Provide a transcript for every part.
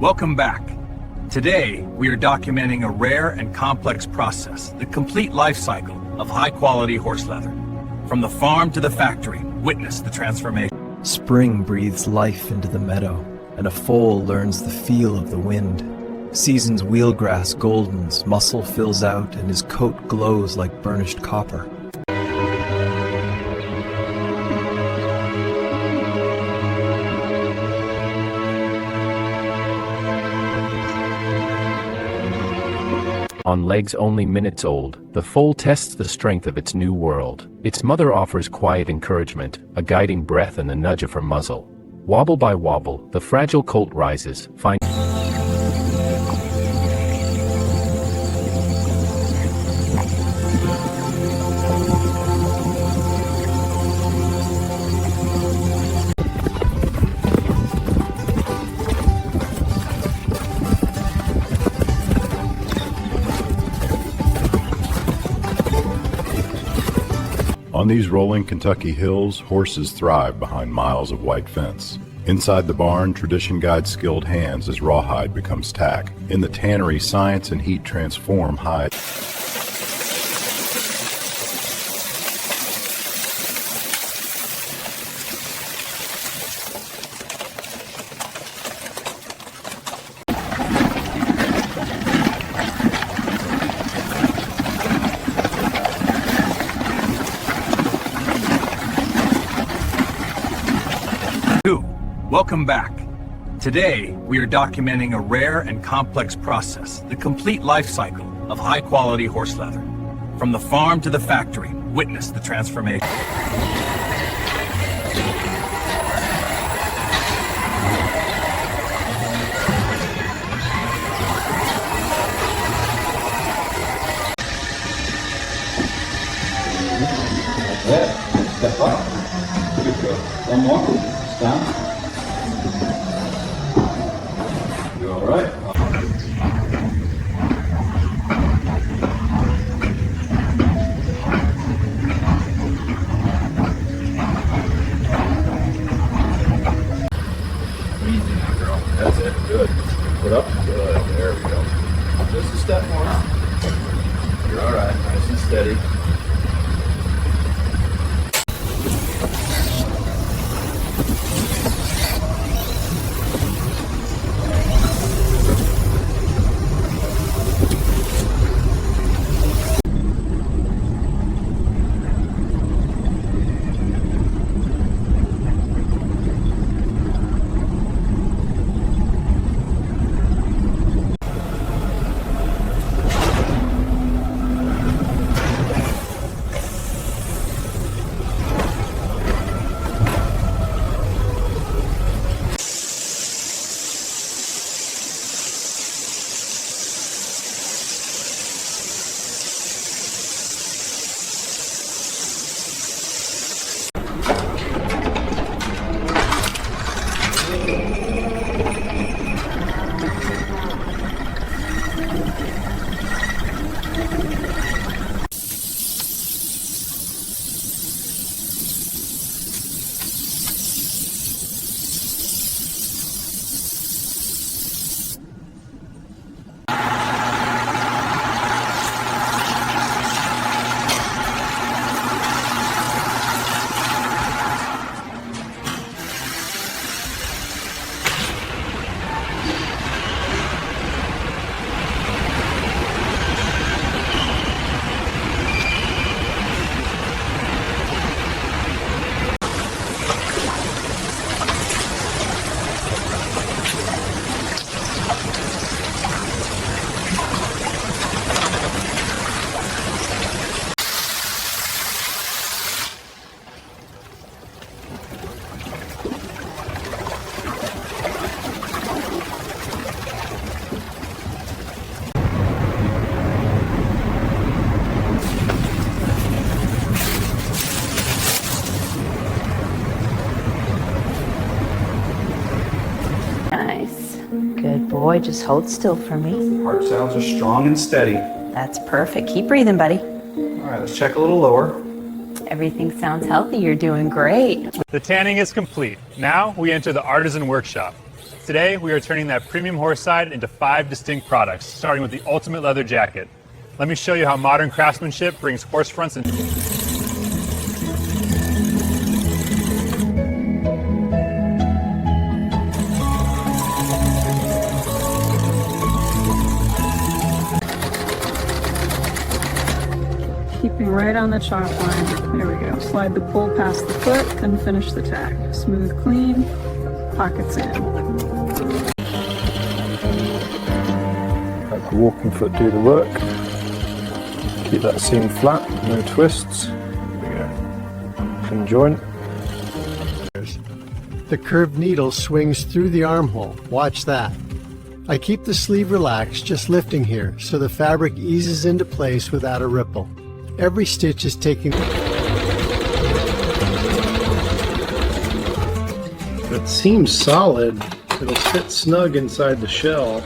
Welcome back. Today, we are documenting a rare and complex process, the complete life cycle of high-quality horse leather. From the farm to the factory, witness the transformation. Spring breathes life into the meadow, and a foal learns the feel of the wind. Season's wheelgrass goldens, muscle fills out, and his coat glows like burnished copper. On legs only minutes old, the foal tests the strength of its new world. Its mother offers quiet encouragement, a guiding breath and a nudge of her muzzle. Wobble by wobble, the fragile colt rises, On these rolling Kentucky hills, horses thrive behind miles of white fence. Inside the barn, tradition guides skilled hands as rawhide becomes tack. In the tannery, science and heat transform hide. Welcome back. Today, we are documenting a rare and complex process, the complete life cycle of high-quality horse leather. From the farm to the factory, witness the transformation. Step up. Good go. One more. Stand. You all right? Easy now, girl. That's it. Good. Put up. Good. There we go. Just a step more. You're all right. Nice and steady. Nice. Good boy, just hold still for me. Heart sounds are strong and steady. That's perfect. Keep breathing, buddy. All right, let's check a little lower. Everything sounds healthy. You're doing great. The tanning is complete. Now we enter the artisan workshop. Today, we are turning that premium horse hide into 5 distinct products, starting with the ultimate leather jacket. Let me show you how modern craftsmanship brings horse fronts into Keeping right on the chalk line. There we go. Slide the pull past the foot and finish the tack. Smooth, clean, pockets in. Let the walking foot do the work. Keep that seam flat, no twists. There we go. Pin joint. The curved needle swings through the armhole. Watch that. I keep the sleeve relaxed, just lifting here, so the fabric eases into place without a ripple. Every stitch is taking... It seems solid. It'll fit snug inside the shell.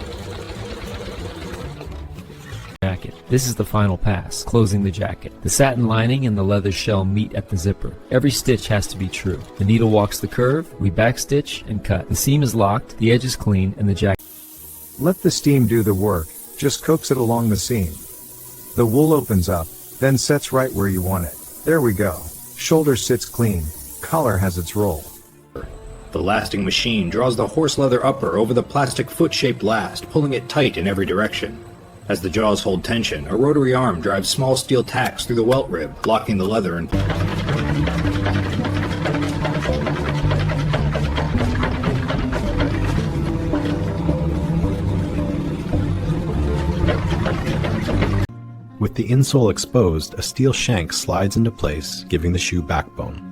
Jacket. This is the final pass, closing the jacket. The satin lining and the leather shell meet at the zipper. Every stitch has to be true. The needle walks the curve, we backstitch and cut. The seam is locked, the edge is clean, and the jacket... Let the steam do the work, just coax it along the seam. The wool opens up, then sets right where you want it. There we go. Shoulder sits clean, collar has its roll. The lasting machine draws the horse leather upper over the plastic foot-shaped last, pulling it tight in every direction. As the jaws hold tension, a rotary arm drives small steel tacks through the welt rib, locking the leather in place. With the insole exposed, a steel shank slides into place, giving the shoe backbone.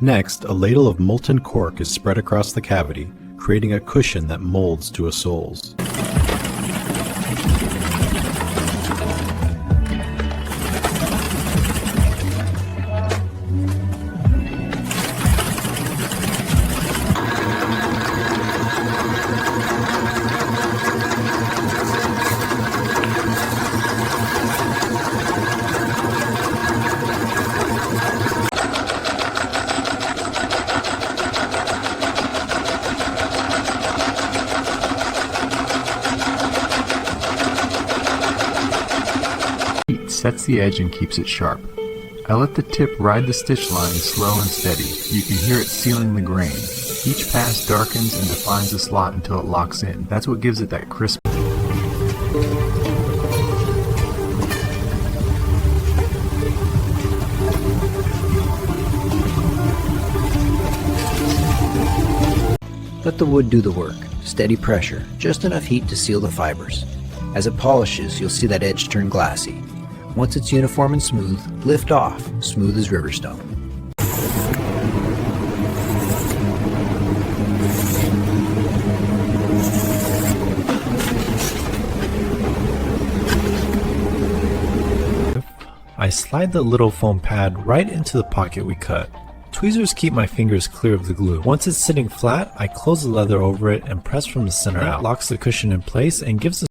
Next, a ladle of molten cork is spread across the cavity, creating a cushion that molds to a soles. Sets the edge and keeps it sharp. I let the tip ride the stitch line slow and steady. You can hear it sealing the grain. Each pass darkens and defines the slot until it locks in. That's what gives it that crisp. Let the wood do the work. Steady pressure, just enough heat to seal the fibers. As it polishes, you'll see that edge turn glassy. Once it's uniform and smooth, lift off, smooth as riverstone. I slide the little foam pad right into the pocket we cut. Tweezers keep my fingers clear of the glue. Once it's sitting flat, I close the leather over it and press from the center out. It locks the cushion in place and gives us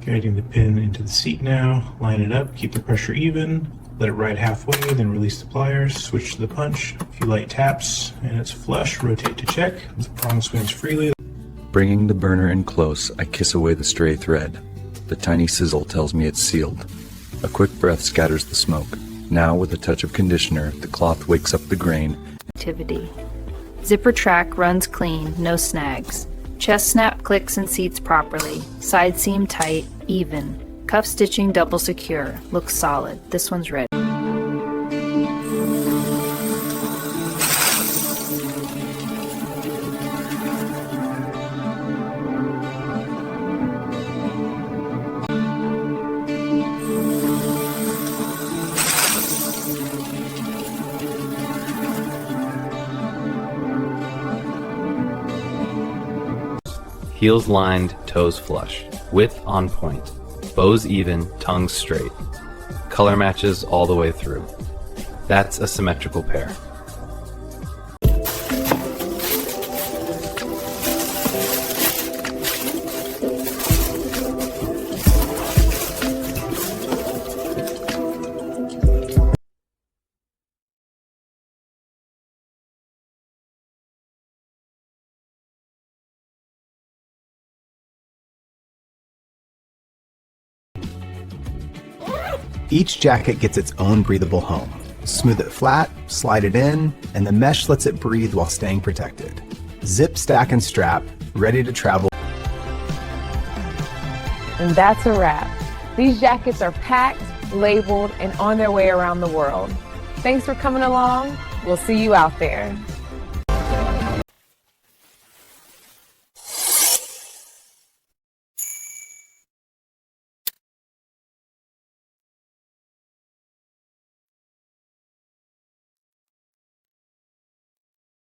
guiding the pin into the seat now, line it up, keep the pressure even, let it ride halfway, then release the pliers, switch to the punch, a few light taps, and it's flush, rotate to check, the prong swings freely. Bringing the burner in close, I kiss away the stray thread. The tiny sizzle tells me it's sealed. A quick breath scatters the smoke. Now, with a touch of conditioner, the cloth wakes up the grain. Activity. Zipper track runs clean, no snags. Chest snap clicks and seats properly. Side seam tight, even. Cuff stitching double secure. Looks solid. This one's ready. Heels lined, toes flush. Width on point. Bows even, tongue straight. Color matches all the way through. That's a symmetrical pair. Each jacket gets its own breathable home. Smooth it flat, slide it in, and the mesh lets it breathe while staying protected. Zip, stack, and strap, ready to travel. And that's a wrap. These jackets are packed, labeled, and on their way around the world. Thanks for coming along. We'll see you out there.